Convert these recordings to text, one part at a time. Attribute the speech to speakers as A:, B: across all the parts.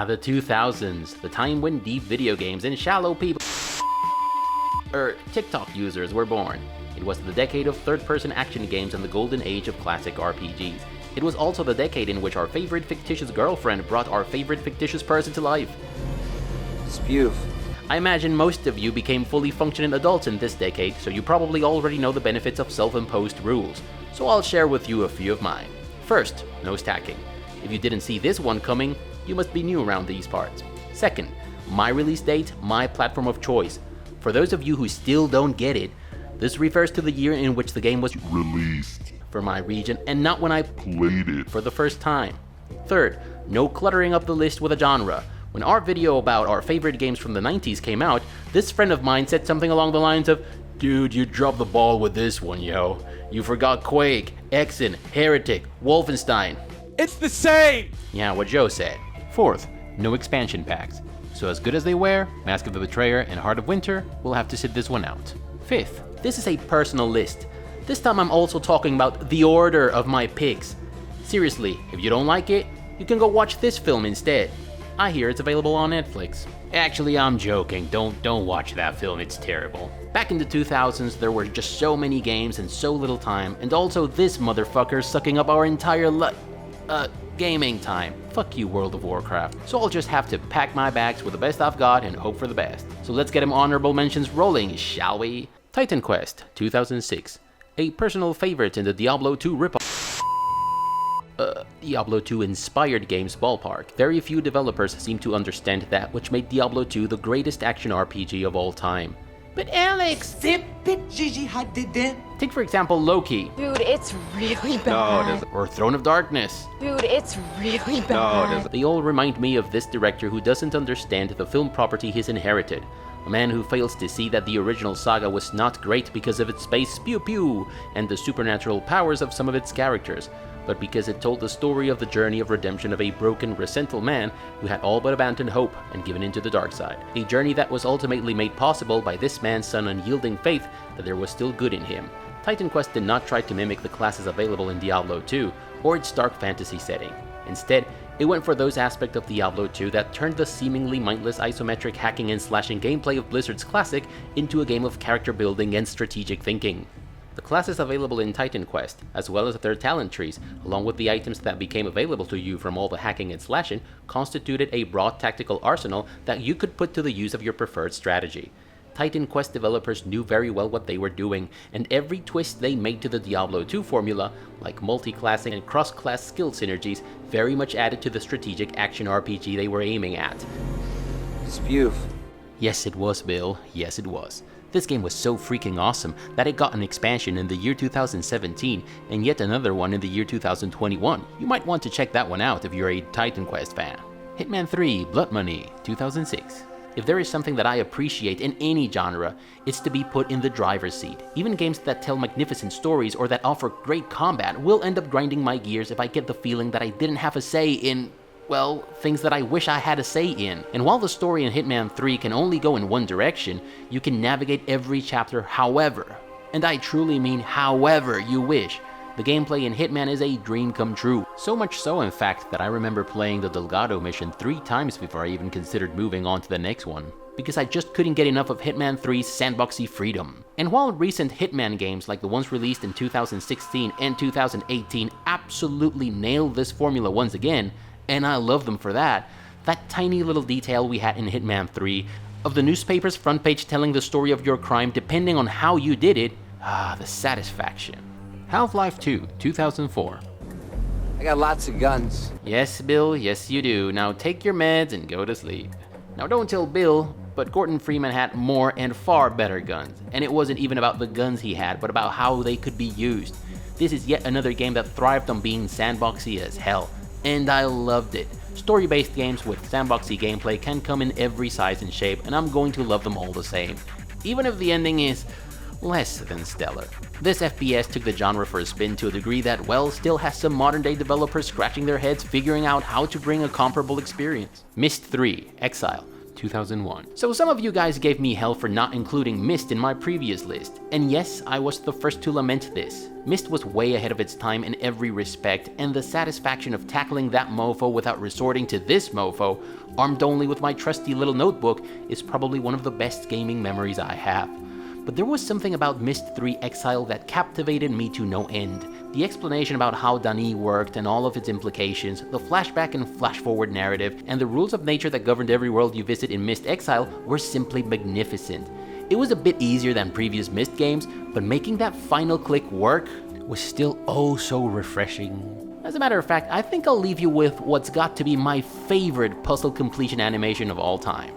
A: The 2000s, the time when deep video games and shallow people TikTok users were born. It was the decade of third-person action games and the golden age of classic RPGs. It was also the decade in which our favorite fictitious girlfriend brought our favorite fictitious person to life.
B: It's beautiful.
A: I imagine most of you became fully functioning adults in this decade, so you probably already know the benefits of self-imposed rules. So I'll share with you a few of mine. First, no stacking. If you didn't see this one coming, you must be new around these parts. Second, my release date, my platform of choice. For those of you who still don't get it, this refers to the year in which the game was released for my region and not when I played it for the first time. Third, no cluttering up the list with a genre. When our video about our favorite games from the 90s came out, this friend of mine said something along the lines of, "Dude, you dropped the ball with this one, yo. You forgot Quake, Exen, Heretic, Wolfenstein."
C: It's the same!
A: Yeah, what Joe said. Fourth, no expansion packs. So as good as they were, Mask of the Betrayer and Heart of Winter, we'll have to sit this one out. Fifth, this is a personal list. This time I'm also talking about the order of my picks. Seriously, if you don't like it, you can go watch this film instead. I hear it's available on Netflix. Actually, I'm joking. Don't watch that film, it's terrible. Back in the 2000s, there were just so many games and so little time, and also this motherfucker sucking up our entire gaming time. Fuck you, World of Warcraft. So I'll just have to pack my bags with the best I've got and hope for the best. So let's get them honorable mentions rolling, shall we? Titan Quest, 2006. A personal favorite in the Diablo 2 ripoff. Diablo 2 inspired games ballpark. Very few developers seem to understand that, which made Diablo 2 the greatest action RPG of all time. But Alex!
D: Zip it, Gigi, I did it.
A: Take for example Loki.
E: Dude, it's really bad.
A: Or Throne of Darkness.
E: Dude, it's really bad.
A: They all remind me of this director who doesn't understand the film property he's inherited. A man who fails to see that the original saga was not great because of its space pew-pew and the supernatural powers of some of its characters, but because it told the story of the journey of redemption of a broken, resentful man who had all but abandoned hope and given into the dark side. A journey that was ultimately made possible by this man's unyielding faith that there was still good in him. Titan Quest did not try to mimic the classes available in Diablo 2 or its dark fantasy setting. Instead, it went for those aspects of Diablo 2 that turned the seemingly mindless isometric hacking and slashing gameplay of Blizzard's classic into a game of character building and strategic thinking. The classes available in Titan Quest, as well as their talent trees, along with the items that became available to you from all the hacking and slashing, constituted a broad tactical arsenal that you could put to the use of your preferred strategy. Titan Quest developers knew very well what they were doing, and every twist they made to the Diablo 2 formula, like multi-classing and cross-class skill synergies, very much added to the strategic action RPG they were aiming at.
B: It's beautiful.
A: Yes, it was, Bill. Yes, it was. This game was so freaking awesome that it got an expansion in the year 2017 and yet another one in the year 2021. You might want to check that one out if you're a Titan Quest fan. Hitman 3 Blood Money, 2006. If there is something that I appreciate in any genre, it's to be put in the driver's seat. Even games that tell magnificent stories or that offer great combat will end up grinding my gears if I get the feeling that I didn't have a say in, well, things that I wish I had a say in. And while the story in Hitman 3 can only go in one direction, you can navigate every chapter however, and I truly mean however you wish. The gameplay in Hitman is a dream come true. So much so, in fact, that I remember playing the Delgado mission 3 times before I even considered moving on to the next one, because I just couldn't get enough of Hitman 3's sandboxy freedom. And while recent Hitman games like the ones released in 2016 and 2018 absolutely nailed this formula once again, and I love them for that, that tiny little detail we had in Hitman 3 of the newspaper's front page telling the story of your crime depending on how you did it, the satisfaction. Half-Life 2, 2004.
B: I got lots of guns.
A: Yes, Bill, yes you do. Now take your meds and go to sleep. Now don't tell Bill, but Gordon Freeman had more and far better guns. And it wasn't even about the guns he had, but about how they could be used. This is yet another game that thrived on being sandboxy as hell. And I loved it. Story-based games with sandboxy gameplay can come in every size and shape, and I'm going to love them all the same. Even if the ending is less than stellar. This FPS took the genre for a spin to a degree that, well, still has some modern-day developers scratching their heads figuring out how to bring a comparable experience. Myst 3 Exile, 2001. So some of you guys gave me hell for not including Myst in my previous list, and yes, I was the first to lament this. Myst was way ahead of its time in every respect, and the satisfaction of tackling that mofo without resorting to this mofo, armed only with my trusty little notebook, is probably one of the best gaming memories I have. But there was something about Myst 3 Exile that captivated me to no end. The explanation about how Dani worked and all of its implications, the flashback and flash-forward narrative, and the rules of nature that governed every world you visit in Myst Exile were simply magnificent. It was a bit easier than previous Myst games, but making that final click work was still oh so refreshing. As a matter of fact, I think I'll leave you with what's got to be my favorite puzzle completion animation of all time.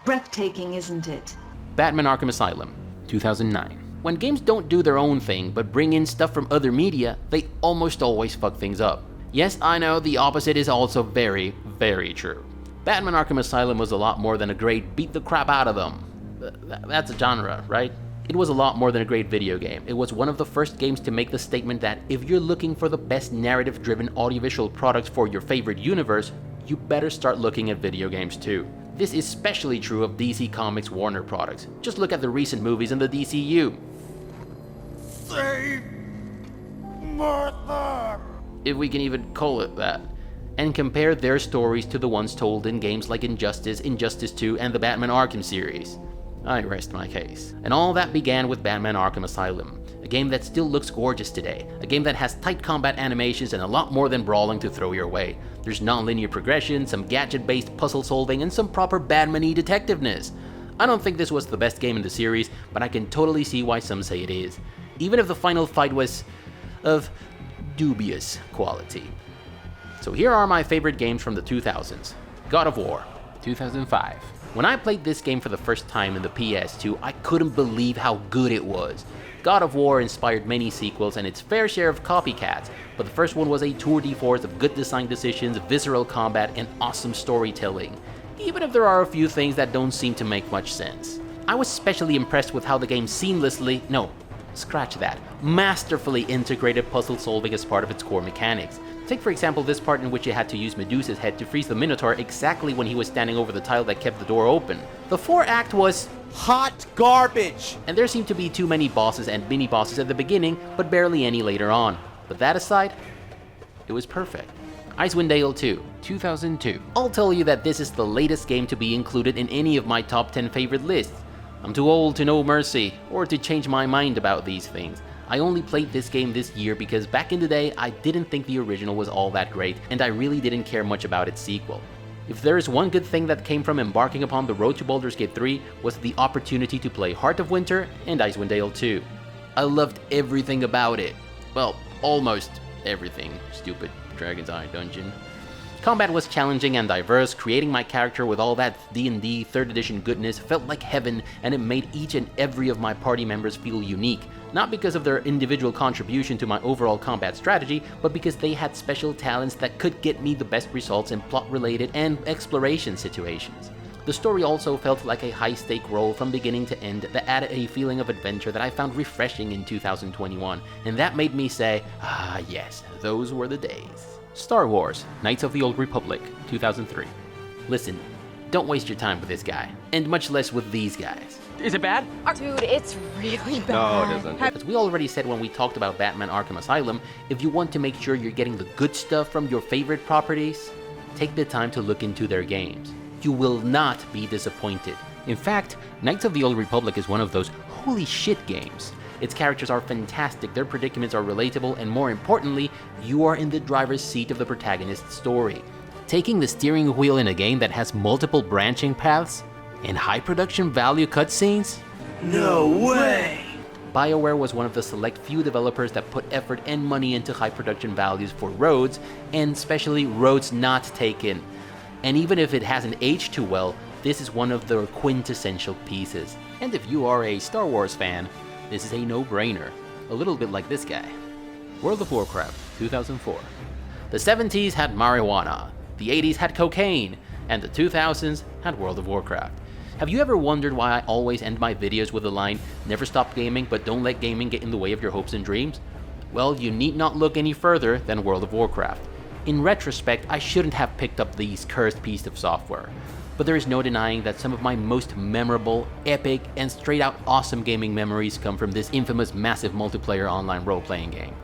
C: Breathtaking, isn't it?
A: Batman Arkham Asylum, 2009. When games don't do their own thing but bring in stuff from other media, they almost always fuck things up. Yes, I know the opposite is also very, very true. Batman Arkham Asylum was a lot more than a great beat the crap out of them. That's a genre, right? It was a lot more than a great video game. It was one of the first games to make the statement that if you're looking for the best narrative-driven audiovisual product for your favorite universe, you better start looking at video games too. This is especially true of DC Comics Warner products. Just look at the recent movies in the DCU.
D: Save Martha!
A: If we can even call it that. And compare their stories to the ones told in games like Injustice, Injustice 2, and the Batman Arkham series. I rest my case. And all that began with Batman Arkham Asylum, a game that still looks gorgeous today, a game that has tight combat animations and a lot more than brawling to throw your way. There's non-linear progression, some gadget-based puzzle solving, and some proper Batman-y detectiveness. I don't think this was the best game in the series, but I can totally see why some say it is, even if the final fight was of dubious quality. So here are my favorite games from the 2000s. God of War, 2005. When I played this game for the first time in the PS2, I couldn't believe how good it was. God of War inspired many sequels and its fair share of copycats, but the first one was a tour de force of good design decisions, visceral combat, and awesome storytelling, even if there are a few things that don't seem to make much sense. I was especially impressed with how the game Scratch that. Masterfully integrated puzzle solving as part of its core mechanics. Take for example this part in which you had to use Medusa's head to freeze the Minotaur exactly when he was standing over the tile that kept the door open. The 4-act was
D: hot garbage!
A: and there seemed to be too many bosses and mini-bosses at the beginning, but barely any later on. But that aside, it was perfect. Icewind Dale 2, 2002. I'll tell you that this is the latest game to be included in any of my top 10 favorite lists. I'm too old to know mercy, or to change my mind about these things. I only played this game this year because back in the day, I didn't think the original was all that great, and I really didn't care much about its sequel. If there is one good thing that came from embarking upon the road to Baldur's Gate 3, was the opportunity to play Heart of Winter and Icewind Dale 2. I loved everything about it. Well, almost everything, stupid Dragon's Eye dungeon. Combat was challenging and diverse, creating my character with all that D&D 3rd edition goodness felt like heaven, and it made each and every of my party members feel unique, not because of their individual contribution to my overall combat strategy, but because they had special talents that could get me the best results in plot-related and exploration situations. The story also felt like a high-stake role from beginning to end that added a feeling of adventure that I found refreshing in 2021, and that made me say, ah yes, those were the days. Star Wars, Knights of the Old Republic, 2003. Listen, don't waste your time with this guy, and much less with these guys.
D: Is it bad?
E: Dude, it's really bad.
D: No, it isn't.
A: As we already said when we talked about Batman Arkham Asylum, if you want to make sure you're getting the good stuff from your favorite properties, take the time to look into their games. You will not be disappointed. In fact, Knights of the Old Republic is one of those holy shit games. Its characters are fantastic, their predicaments are relatable, and more importantly, you are in the driver's seat of the protagonist's story. Taking the steering wheel in a game that has multiple branching paths and high production value cutscenes?
D: No way!
A: BioWare was one of the select few developers that put effort and money into high production values for roads, and especially roads not taken. And even if it hasn't aged too well, this is one of the quintessential pieces. And if you are a Star Wars fan, this is a no-brainer, a little bit like this guy. World of Warcraft, 2004. The 70s had marijuana, the 80s had cocaine, and the 2000s had World of Warcraft. Have you ever wondered why I always end my videos with the line, never stop gaming, but don't let gaming get in the way of your hopes and dreams? Well, you need not look any further than World of Warcraft. In retrospect, I shouldn't have picked up these cursed piece of software. But there is no denying that some of my most memorable, epic, and straight out awesome gaming memories come from this infamous massive multiplayer online role-playing game.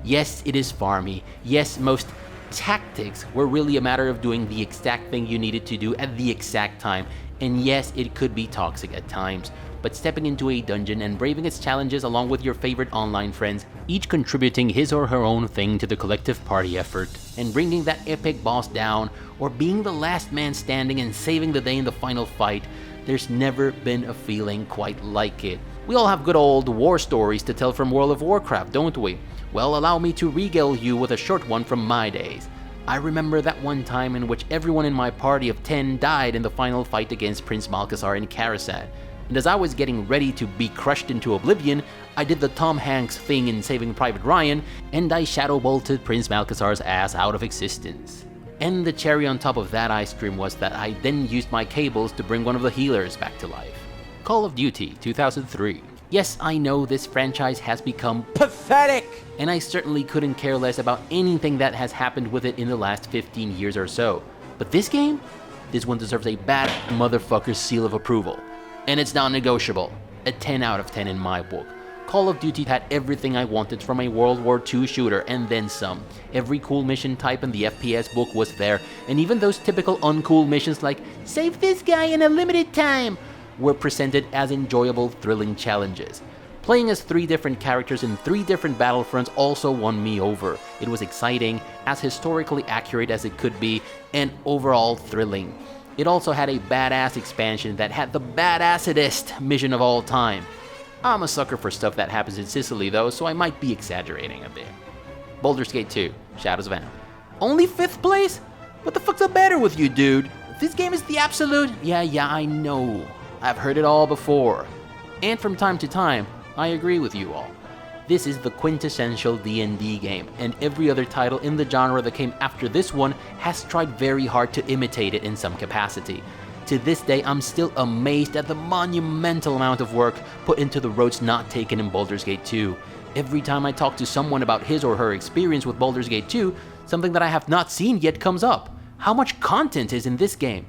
A: Yes, it is farmy. Yes, most tactics were really a matter of doing the exact thing you needed to do at the exact time. And yes, it could be toxic at times. But stepping into a dungeon and braving its challenges along with your favorite online friends, each contributing his or her own thing to the collective party effort, and bringing that epic boss down, or being the last man standing and saving the day in the final fight, there's never been a feeling quite like it. We all have good old war stories to tell from World of Warcraft, don't we? Well, allow me to regale you with a short one from my days. I remember that one time in which everyone in my party of 10 died in the final fight against Prince Malchezaar in Coruscant. And as I was getting ready to be crushed into oblivion, I did the Tom Hanks thing in Saving Private Ryan, and I shadow bolted Prince Malchezaar's ass out of existence. And the cherry on top of that ice cream was that I then used my cables to bring one of the healers back to life. Call of Duty 2003. Yes, I know this franchise has become
D: Pathetic!
A: and I certainly couldn't care less about anything that has happened with it in the last 15 years or so. But this game? This one deserves a bad motherfucker seal of approval. And it's non-negotiable. A 10 out of 10 in my book. Call of Duty had everything I wanted from a World War II shooter, and then some. Every cool mission type in the FPS book was there, and even those typical uncool missions like, save this guy in a limited time, were presented as enjoyable, thrilling challenges. Playing as 3 different characters in 3 different battlefronts also won me over. It was exciting, as historically accurate as it could be, and overall thrilling. It also had a badass expansion that had the badassedest mission of all time. I'm a sucker for stuff that happens in Sicily though, so I might be exaggerating a bit. Baldur's Gate 2, Shadows of Amn. Only 5th place? What the fuck's the matter with you, dude? This game is the absolute... Yeah, I know. I've heard it all before. And from time to time, I agree with you all. This is the quintessential D&D game, and every other title in the genre that came after this one has tried very hard to imitate it in some capacity. To this day, I'm still amazed at the monumental amount of work put into the roads not taken in Baldur's Gate 2. Every time I talk to someone about his or her experience with Baldur's Gate 2, something that I have not seen yet comes up. How much content is in this game?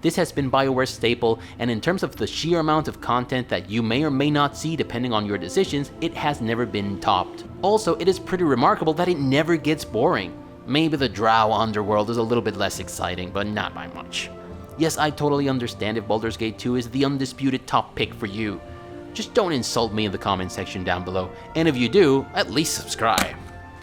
A: This has been BioWare's staple, and in terms of the sheer amount of content that you may or may not see depending on your decisions, it has never been topped. Also, it is pretty remarkable that it never gets boring. Maybe the Drow underworld is a little bit less exciting, but not by much. Yes, I totally understand if Baldur's Gate 2 is the undisputed top pick for you. Just don't insult me in the comment section down below, and if you do, at least subscribe.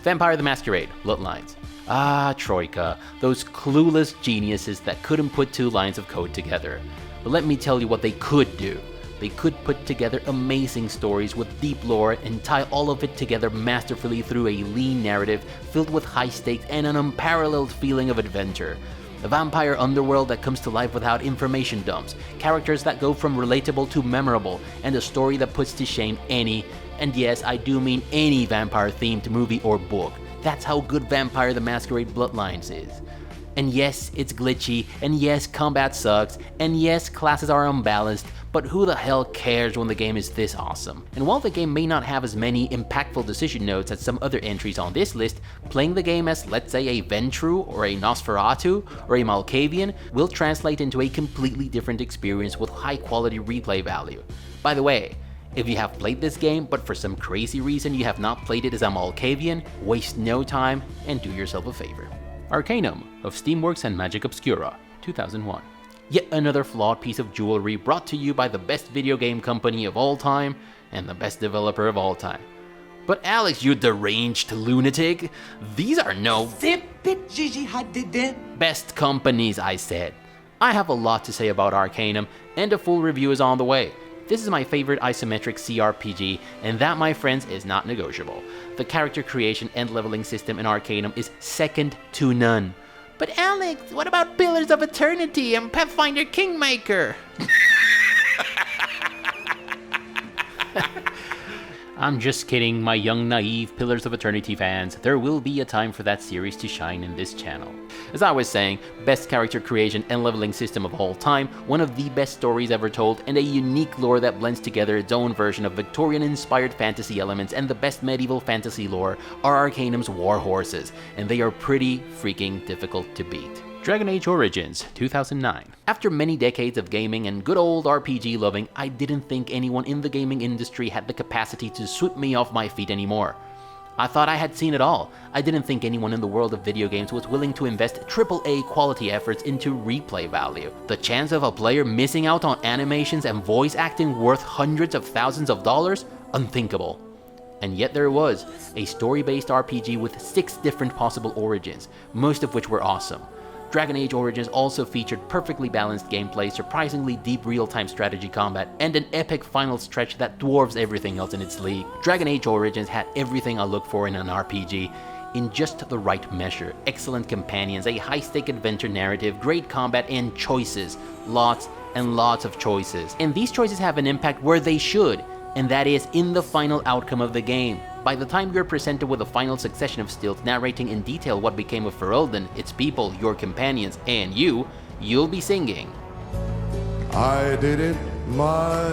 A: Vampire the Masquerade, Bloodlines. Ah, Troika, those clueless geniuses that couldn't put two lines of code together. But let me tell you what they could do. They could put together amazing stories with deep lore and tie all of it together masterfully through a lean narrative filled with high stakes and an unparalleled feeling of adventure. A vampire underworld that comes to life without information dumps, characters that go from relatable to memorable, and a story that puts to shame any, and yes, I do mean any vampire-themed movie or book. That's how good Vampire the Masquerade Bloodlines is. And yes, it's glitchy, and yes, combat sucks, and yes, classes are unbalanced, but who the hell cares when the game is this awesome? And while the game may not have as many impactful decision notes as some other entries on this list, playing the game as, let's say, a Ventru, or a Nosferatu, or a Malkavian will translate into a completely different experience with high quality replay value. By the way, if you have played this game, but for some crazy reason you have not played it as a Malkavian, waste no time and do yourself a favor. Arcanum of Steamworks and Magic Obscura, 2001. Yet another flawed piece of jewelry brought to you by the best video game company of all time and the best developer of all time. But Alex, you deranged lunatic, these are no best companies, I said. I have a lot to say about Arcanum, and a full review is on the way. This is my favorite isometric CRPG, and that, my friends, is not negotiable. The character creation and leveling system in Arcanum is second to none. But Alex, what about Pillars of Eternity and Pathfinder Kingmaker? I'm just kidding, my young naive Pillars of Eternity fans. There will be a time for that series to shine in this channel. As I was saying, best character creation and leveling system of all time, one of the best stories ever told, and a unique lore that blends together its own version of Victorian-inspired fantasy elements and the best medieval fantasy lore are Arcanum's war horses, and they are pretty freaking difficult to beat. Dragon Age Origins, 2009. After many decades of gaming and good old RPG loving, I didn't think anyone in the gaming industry had the capacity to sweep me off my feet anymore. I thought I had seen it all. I didn't think anyone in the world of video games was willing to invest AAA quality efforts into replay value. The chance of a player missing out on animations and voice acting worth hundreds of thousands of dollars? Unthinkable. And yet there was, a story-based RPG with 6 different possible origins, most of which were awesome. Dragon Age Origins also featured perfectly balanced gameplay, surprisingly deep real-time strategy combat, and an epic final stretch that dwarfs everything else in its league. Dragon Age Origins had everything I look for in an RPG, in just the right measure. Excellent companions, a high-stake adventure narrative, great combat, and choices. Lots and lots of choices. And these choices have an impact where they should, and that is in the final outcome of the game. By the time you're presented with a final succession of stills narrating in detail what became of Ferelden, its people, your companions, and you'll be singing.
F: I did it my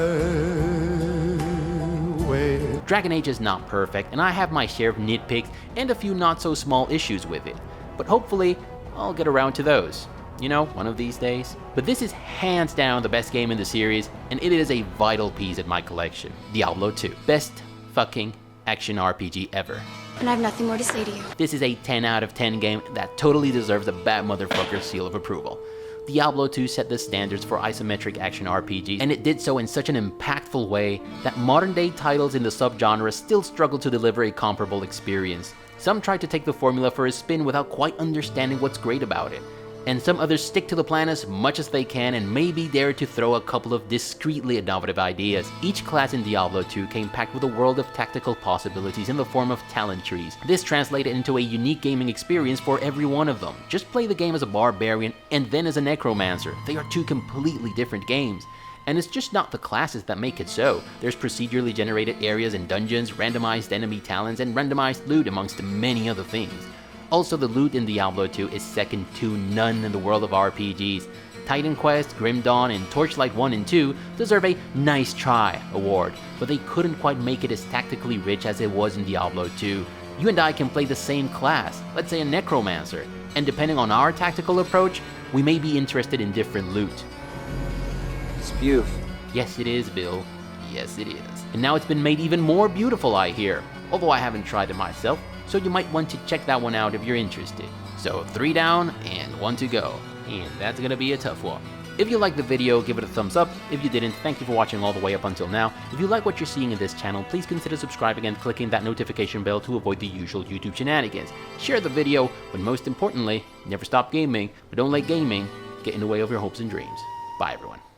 F: way.
A: Dragon Age is not perfect, and I have my share of nitpicks and a few not so small issues with it. But hopefully, I'll get around to those. You know, one of these days. But this is hands down the best game in the series, and it is a vital piece in my collection. Diablo 2. Best fucking action RPG ever.
E: And I have nothing more to say to you.
A: This is a 10 out of 10 game that totally deserves a bad motherfucker seal of approval. Diablo 2 set the standards for isometric action RPG, and it did so in such an impactful way that modern day titles in the subgenre still struggle to deliver a comparable experience. Some try to take the formula for a spin without quite understanding what's great about it, and some others stick to the plan as much as they can and maybe dare to throw a couple of discreetly innovative ideas. Each class in Diablo 2 came packed with a world of tactical possibilities in the form of talent trees. This translated into a unique gaming experience for every one of them. Just play the game as a barbarian and then as a necromancer. They are two completely different games. And it's just not the classes that make it so. There's procedurally generated areas and dungeons, randomized enemy talents, and randomized loot amongst many other things. Also, the loot in Diablo 2 is second to none in the world of RPGs. Titan Quest, Grim Dawn, and Torchlight 1 and 2 deserve a Nice Try award, but they couldn't quite make it as tactically rich as it was in Diablo 2. You and I can play the same class, let's say a Necromancer, and depending on our tactical approach, we may be interested in different loot.
B: It's beautiful.
A: Yes it is, Bill. Yes it is. And now it's been made even more beautiful, I hear, although I haven't tried it myself, so you might want to check that one out if you're interested. So 3 down and 1 to go, and that's gonna be a tough one. If you liked the video, give it a thumbs up. If you didn't, thank you for watching all the way up until now. If you like what you're seeing in this channel, please consider subscribing and clicking that notification bell to avoid the usual YouTube shenanigans. Share the video, but most importantly, never stop gaming, but don't let gaming get in the way of your hopes and dreams. Bye everyone.